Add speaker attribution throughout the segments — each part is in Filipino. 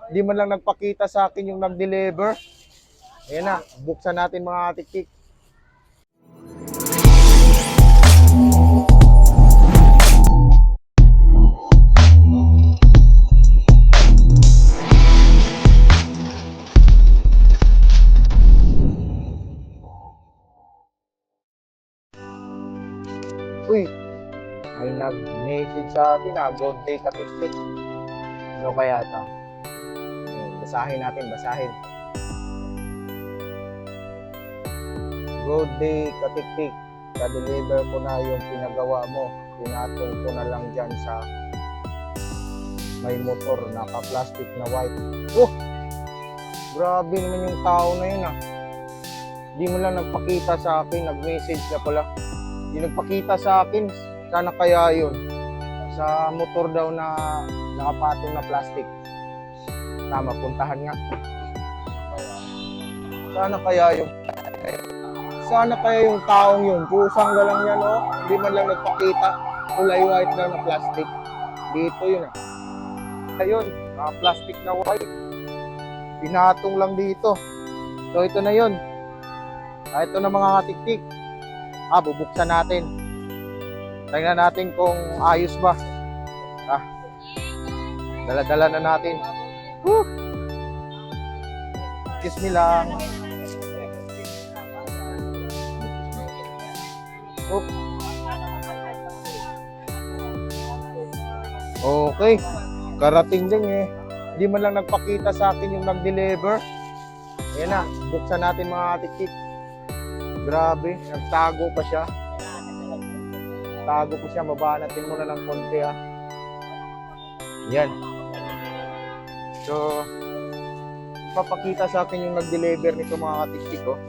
Speaker 1: Di man lang nagpakita sa akin yung nag-deliver. Ayan na, buksan natin mga katiktik. Uy, may nag-message sa atin na good day katiktik. Ano kaya ito? Basahin natin, basahin. Good day katiktik. Ka-deliver ko na yung pinagawa mo. Pinatong ko na lang dyan sa may motor, naka-plastic na white. Oh! Grabe naman yung tao na yun ah. Di mo lang nagpakita sa akin, nag-message na pala. Di nagpakita sa akin, sana kaya yun. Sa motor daw na nakapatong na plastic. Tama, puntahan nga. Sana kaya yung taong yun. Kusang ga lang yan oh. Hindi man lang nagpakita. Kulay white daw na plastic. Dito yun ah. Ayun, plastic na white. Pinatong lang dito. So ito na yun. Ito na mga katiktik. Bubuksan natin. Tingnan natin kung ayos ba. Dala-dala na natin. Woo! Kiss me lang. Oop. Okay. Karating din eh. Hindi man lang nagpakita sa akin yung nag-deliver. Ayan na. Buksan natin mga katiktik. Grabe. Nagtago pa siya. Mabanatin muna ng konti ah. Yan. So, papakita sa akin yung nag-deliver nito mga katiktik ko.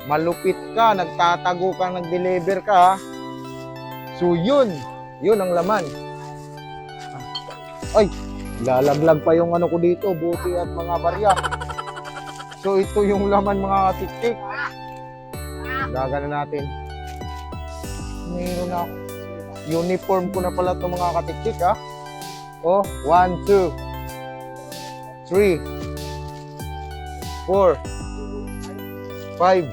Speaker 1: Malupit ka, nagtatago ka, nag-deliver ka ha. So yun ang laman. Ay, lalaglag pa yung ano ko dito, buti at mga barya. So ito yung laman mga katiktik. Gagana natin. Mayroon na ako. Uniform ko na pala itong mga katiktik ha. Oh, 1, 2, 3, 4, 5,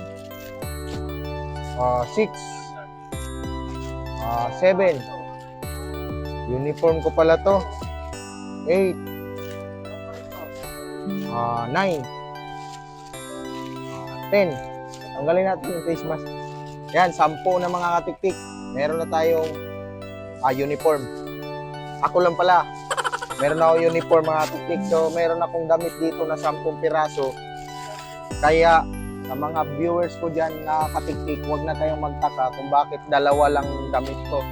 Speaker 1: 6, 7. Uniform ko pala to. 8, 9, 10. Tanggalin natin yung face mask. Yan, 10 na mga katiktik. Meron na tayong uniform. Ako lang pala. Meron ako uniform mga katiktik. So, meron akong damit dito na 10 piraso. Kaya, sa mga viewers ko dyan na katiktik, huwag na kayong magtaka kung bakit dalawa lang damit ko.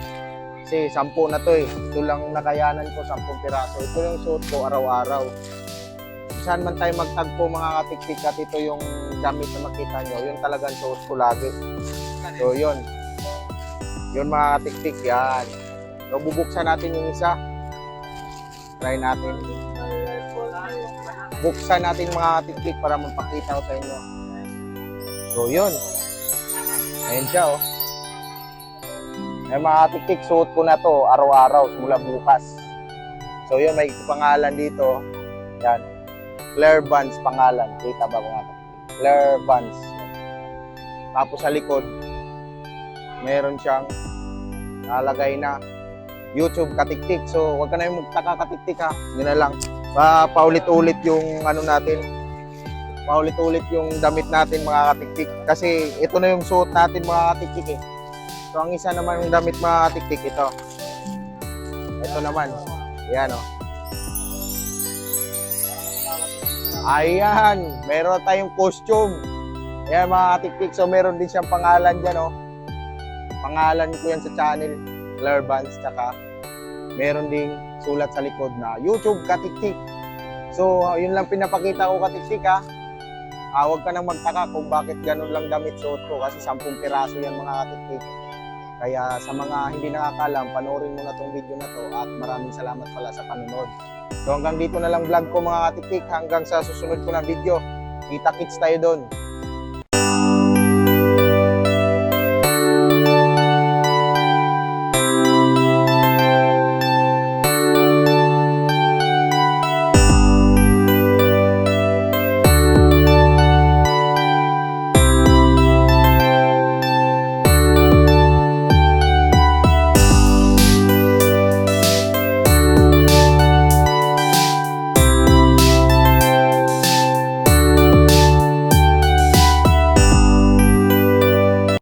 Speaker 1: Kasi 10 na to eh. Ito lang nakayanan ko, 10 piraso. Ito yung suot ko araw-araw. Saan man tayo magtagpo mga katiktik at ito yung damit na makita nyo, yun talagang suot ko lagi. So yun. Yun mga katiktik, yan. So bubuksan natin yung isa. Try natin. Buksan natin mga katiktik para magpakita ko sa inyo. So yun. Ayan siya oh. Ay mga katiktik, suot ko na to araw-araw simula bukas. So yun, may pangalan dito. Yan. Claire Vance pangalan. Kita ba mga katiktik? Claire Vance. Tapos sa likod, meron siyang nalagay na YouTube katiktik. So huwag ka na yung magtaka katiktik ha. Yun na lang. Paulit-ulit yung ano natin. Paulit-ulit yung damit natin mga katiktik. Kasi ito na yung suot natin mga katiktik eh. So ang isa naman yung damit mga katiktik ito. Ito naman. Ayan o. Ayan. Meron tayong costume. Ayan mga katiktik. So meron din siyang pangalan dyan o. Pangalan ko yan sa channel. Claire Vance. Tsaka meron ding sulat sa likod na YouTube katiktik. So yun lang pinapakita ko katiktik ha. Huwag ka nang magtaka kung bakit ganun lang damit suot ko kasi 10 piraso yan mga katiktik. Kaya sa mga hindi nakakalam, panoorin mo na tong video na to at maraming salamat pala sa panonood. So hanggang dito na lang vlog ko mga katiktik, hanggang sa susunod ko na video. Kita-kits tayo doon.